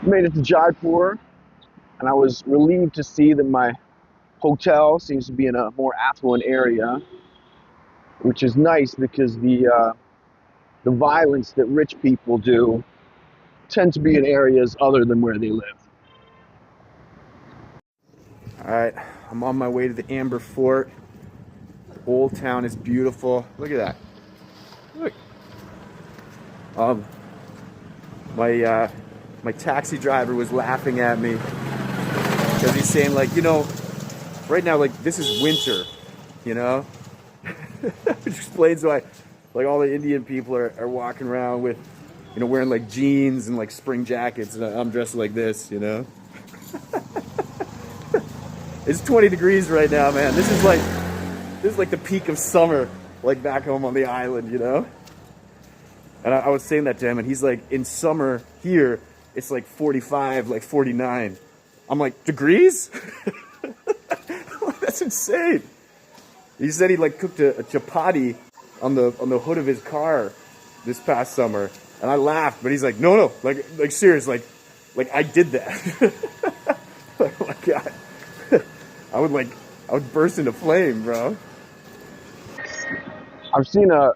Made it to Jaipur, and I was relieved to see that my hotel seems to be in a more affluent area, which is nice because the violence that rich people do tend to be in areas other than where they live. All right, I'm on my way to the Amber Fort. The old town is beautiful. Look at that. Look. Um, my taxi driver was laughing at me because he's saying, like, you know, right now, like, this is winter, you know? Which explains why, like, all the Indian people are walking around with, you know, wearing, like, jeans and, like, spring jackets, and I'm dressed like this, you know? It's 20 degrees right now, man. This is like the peak of summer, like, back home on the island, you know? And I was saying that to him, and he's like, in summer here, it's like 45, like 49. I'm like, degrees? That's insane. He said he like cooked a chapati on the hood of his car this past summer, and I laughed. But he's like, no, like serious, like I did that. Like, oh my god, I would burst into flame, bro. I've seen a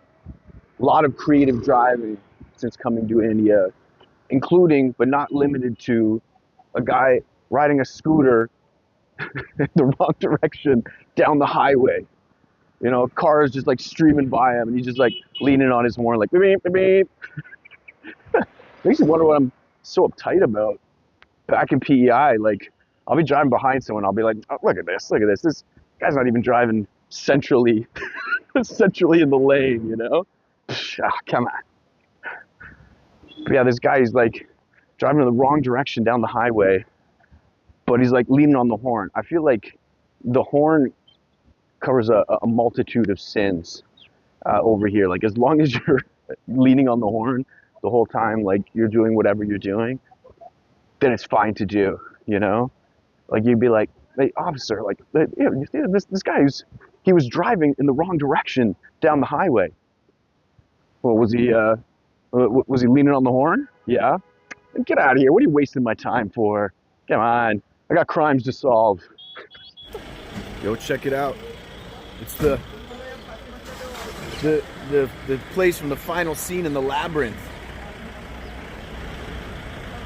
lot of creative driving since coming to India, including but not limited to a guy riding a scooter in the wrong direction down the highway. You know, cars just like streaming by him, and he's just like leaning on his horn, like beep, beep, beep. Makes me wonder what I'm so uptight about. Back in PEI, like, I'll be driving behind someone, I'll be like, oh, look at this. This guy's not even driving centrally, centrally in the lane, you know? Come on. But yeah, this guy, he's like driving in the wrong direction down the highway, but he's like leaning on the horn. I feel like the horn covers a multitude of sins over here. Like, as long as you're leaning on the horn the whole time, like you're doing whatever you're doing, then it's fine to do, you know? Like, you'd be like, hey, officer, like, you see this guy, he was driving in the wrong direction down the highway. Well, was he leaning on the horn? Yeah. Get out of here. What are you wasting my time for? Come on. I got crimes to solve. Yo, check it out. It's the place from the final scene in The Labyrinth.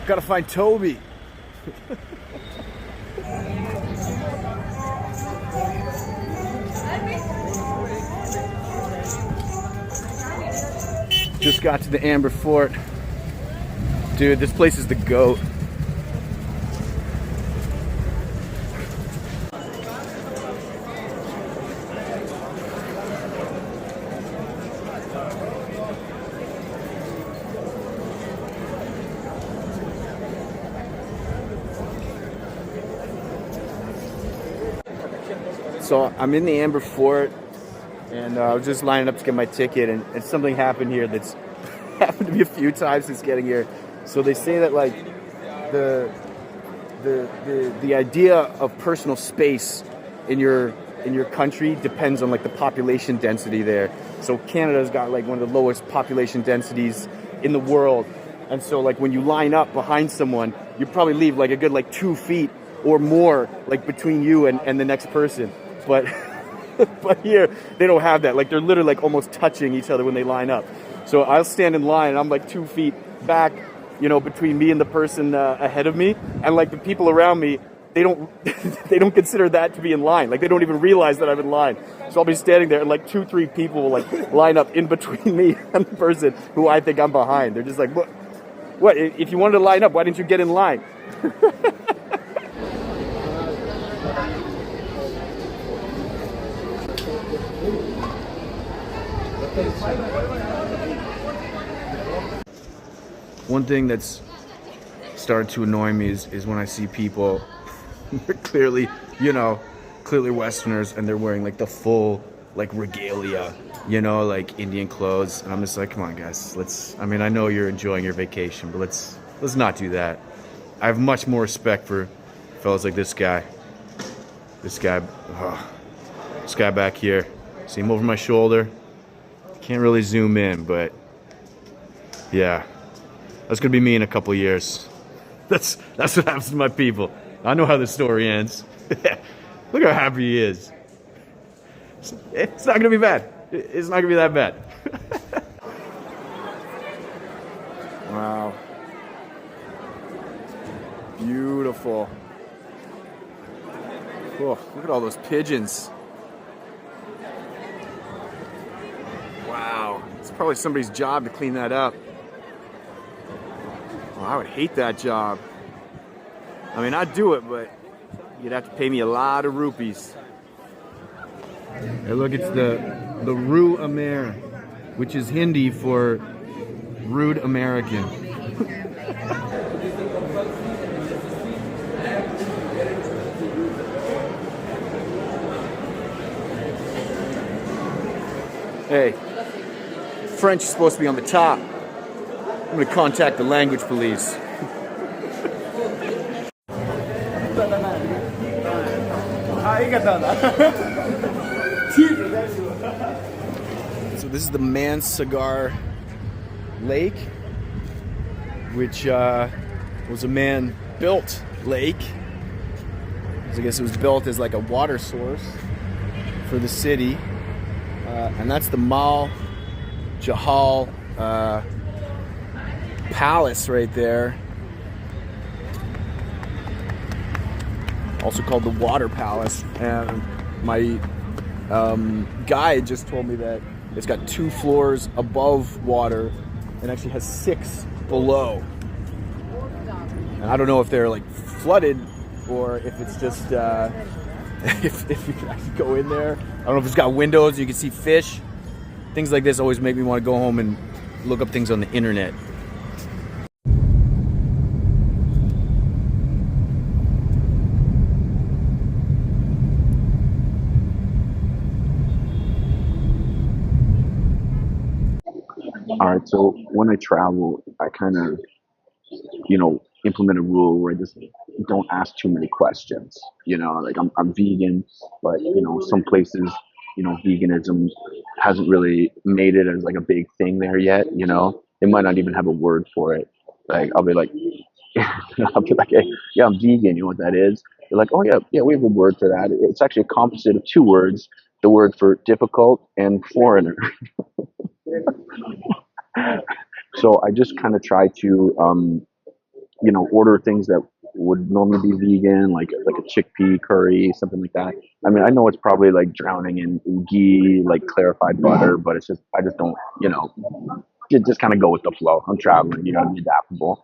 Gotta find Toby. Just got to the Amber Fort. Dude, this place is the GOAT. So I'm in the Amber Fort, and I was just lining up to get my ticket, and something happened here that's happened to me a few times since getting here. So they say that, like, the idea of personal space in your country depends on, like, the population density there. So Canada's got, like, one of the lowest population densities in the world, and so, like, when you line up behind someone, you probably leave like a good, like, 2 feet or more, like, between you and the next person. But but here they don't have that. Like, they're literally like almost touching each other when they line up. So I'll stand in line and I'm like 2 feet back, you know, between me and the person ahead of me, and like the people around me, they don't they don't consider that to be in line. Like, they don't even realize that I'm in line. So I'll be standing there and like 2-3 people will like line up in between me and the person who I think I'm behind. They're just like, what? If you wanted to line up, why didn't you get in line? One thing that's started to annoy me is when I see people clearly Westerners, and they're wearing like the full like regalia, you know, like Indian clothes. And I'm just like, come on, guys, let's. I mean, I know you're enjoying your vacation, but let's not do that. I have much more respect for fellas like this guy. This guy, oh, this guy back here. See him over my shoulder. Can't really zoom in, but yeah, that's gonna be me in a couple years. That's what happens to my people. I know how the story ends. Look how happy he is. It's not gonna be bad. It's not gonna be that bad. Wow. Beautiful. Oh, look at all those pigeons. Wow. It's probably somebody's job to clean that up. Oh, I would hate that job. I mean, I'd do it, but you'd have to pay me a lot of rupees. Hey, look, it's the Rue Amer, which is Hindi for rude American. Hey, French is supposed to be on the top. I'm gonna contact the language police. So this is the Mansagar Lake, which was a man-built lake. So I guess it was built as like a water source for the city. And that's the Mal Jahal Palace right there. Also called the Water Palace. And my guide just told me that it's got 2 floors above water and actually has 6 below. And I don't know if they're like flooded or if it's just if you can actually go in there. I don't know if it's got windows, you can see fish. Things like this always make me want to go home and look up things on the internet. All right, so when I travel, I kind of, implement a rule where I just don't ask too many questions. Like I'm vegan, but some places, veganism hasn't really made it as like a big thing there yet. They might not even have a word for it. Like I'll be like, I'll be like, hey, yeah, I'm vegan. You know what that is? They're like, oh yeah, yeah, we have a word for that. It's actually a composite of 2 words: the word for difficult and foreigner. So I just kind of try to, order things that would normally be vegan, like a chickpea curry, something like that. I mean, I know it's probably like drowning in ghee, like clarified butter, but it's just I just don't, just kind of go with the flow. I'm traveling, I'm adaptable.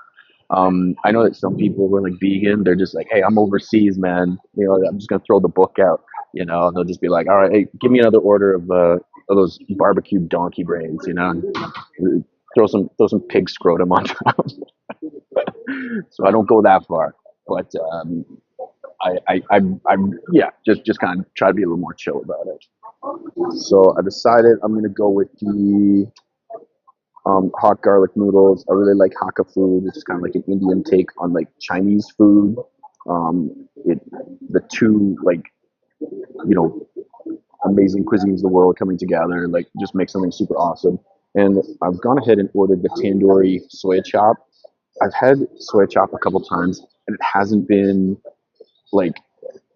I know that some people who are like vegan, they're just like, hey, I'm overseas, man. I'm just gonna throw the book out. And they'll just be like, all right, hey, give me another order of those barbecued donkey brains. Throw some pig scrotum on top. So I don't go that far, but I yeah, just kind of try to be a little more chill about it. So I decided I'm gonna go with the hot garlic noodles. I really like Hakka food, which is kind of like an Indian take on like Chinese food. The two like amazing cuisines of the world coming together, like just make something super awesome. And I've gone ahead and ordered the tandoori soya chop. I've had soya chop a couple times, and it hasn't been like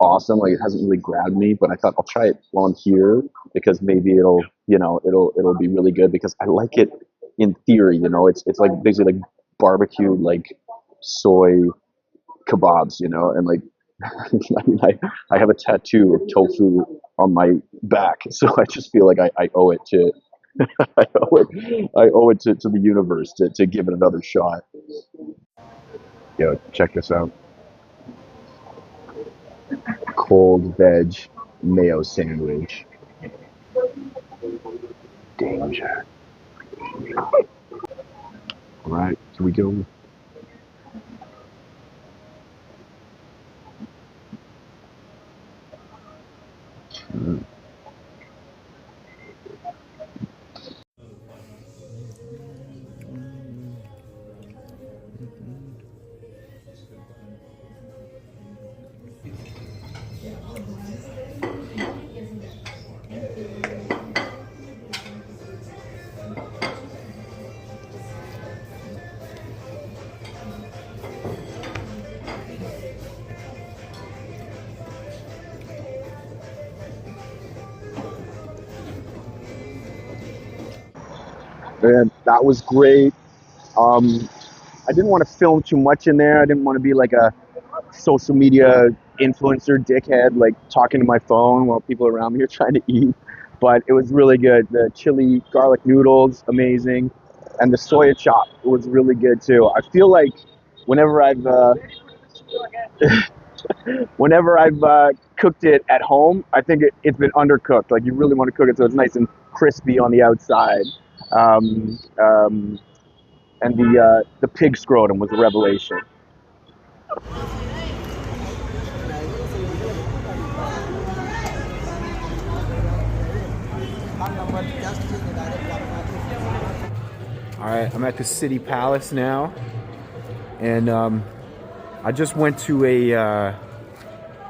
awesome. Like it hasn't really grabbed me, but I thought I'll try it while I'm here because maybe it'll be really good because I like it in theory. It's like basically like barbecued like soy kebabs, and like I mean, I have a tattoo of tofu on my back, so I just feel like I owe it to I owe it to the universe to give it another shot. Yo, check this out. Cold veg mayo sandwich. Danger. All right, here we go. and that was great. Um, I didn't want to film too much in there. I didn't want to be like a social media influencer dickhead, like talking to my phone while people around me are trying to eat. But it was really good. The chili garlic noodles, amazing, and the soya chop was really good too. I feel like whenever I've whenever I've cooked it at home, I think it's been undercooked. Like you really want to cook it so it's nice and crispy on the outside. Um, um, and the pig scrotum was a revelation. All right, I'm at the City Palace now, and I just went to a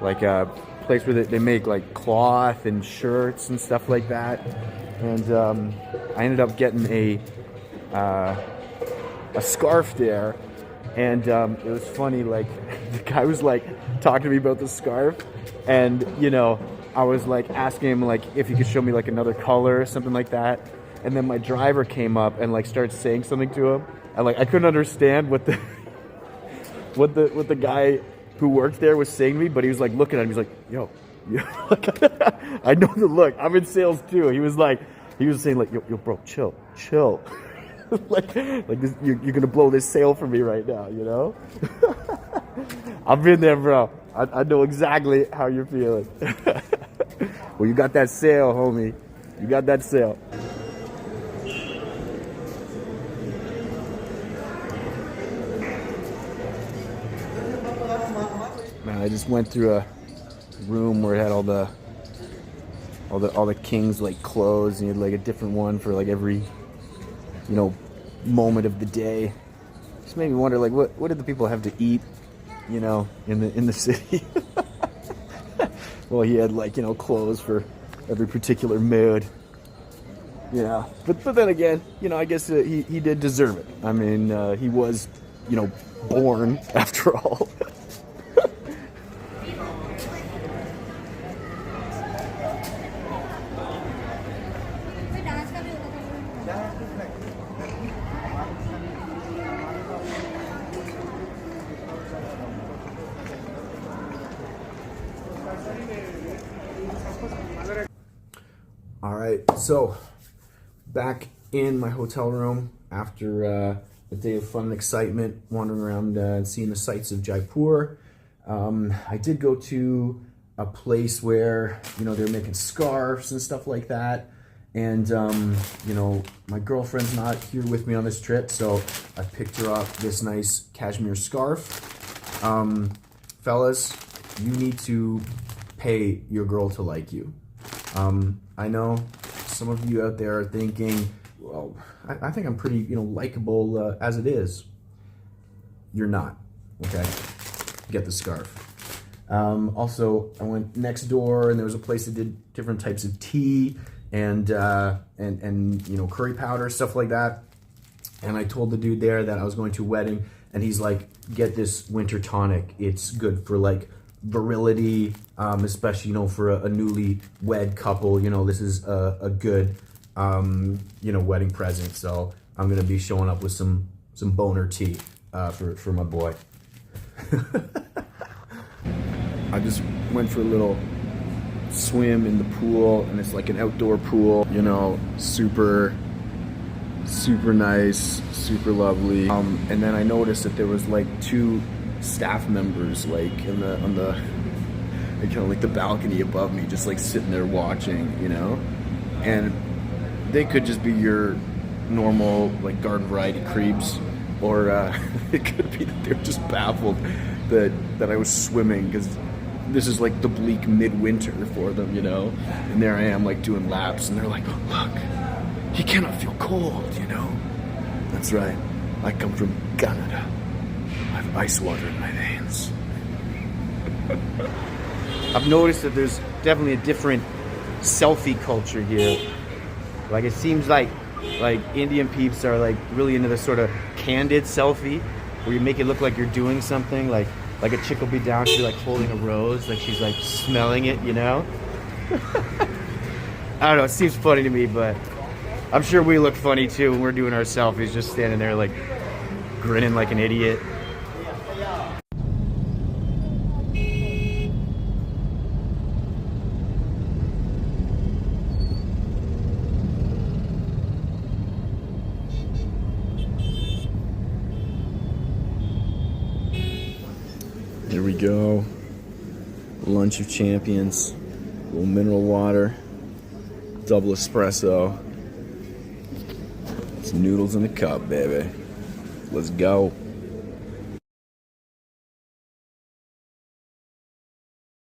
like a place where they make like cloth and shirts and stuff like that, and I ended up getting a scarf there, and it was funny. Like the guy was like talking to me about the scarf, and you know I was like asking him like if he could show me like another color or something like that. And then my driver came up and like started saying something to him, and like I couldn't understand what the what the guy who worked there was saying to me, but he was like looking at him. He's like, "Yo, I know the look. I'm in sales too." He was saying like, "Yo, bro, chill." like this, you're gonna blow this sale for me right now, you know? I've been there, bro. I know exactly how you're feeling. Well, you got that sale, homie. You got that sale. Man, I just went through a room where it had all the king's like clothes, and you had like a different one for like every moment of the day. Just made me wonder like what did the people have to eat, in the city. Well, he had like clothes for every particular mood. Yeah, but then again, I guess he did deserve it. I mean, he was born after all. All right, so back in my hotel room after a day of fun and excitement, wandering around and seeing the sights of Jaipur. I did go to a place where they're making scarves and stuff like that, and my girlfriend's not here with me on this trip, so I picked her up this nice cashmere scarf. Fellas, you need to pay your girl to like you. I know some of you out there are thinking, well, I think I'm pretty, likable as it is. You're not, okay? Get the scarf. Also, I went next door and there was a place that did different types of tea and curry powder, stuff like that. And I told the dude there that I was going to a wedding, and he's like, get this winter tonic. It's good for like virility, especially for a newly wed couple. This is a good wedding present. So I'm gonna be showing up with some boner tea for my boy. I just went for a little swim in the pool, and it's like an outdoor pool, super nice, super lovely. And then I noticed that there was like two staff members like on the like the balcony above me, just like sitting there watching, and they could just be your normal like garden variety creeps, or it could be that they're just baffled that I was swimming, because this is like the bleak midwinter for them, and there I am like doing laps, and they're like, oh, look, he cannot feel cold, That's right, I come from Canada. I have ice water in my veins. I've noticed that there's definitely a different selfie culture here. Like it seems like Indian peeps are like really into this sort of candid selfie, where you make it look like you're doing something. Like a chick will be down, she'll be like holding a rose, like she's like smelling it, I don't know, it seems funny to me, but I'm sure we look funny too when we're doing our selfies, just standing there like grinning like an idiot. Here we go. Lunch of champions. A little mineral water. Double espresso. Some noodles in the cup, baby. Let's go.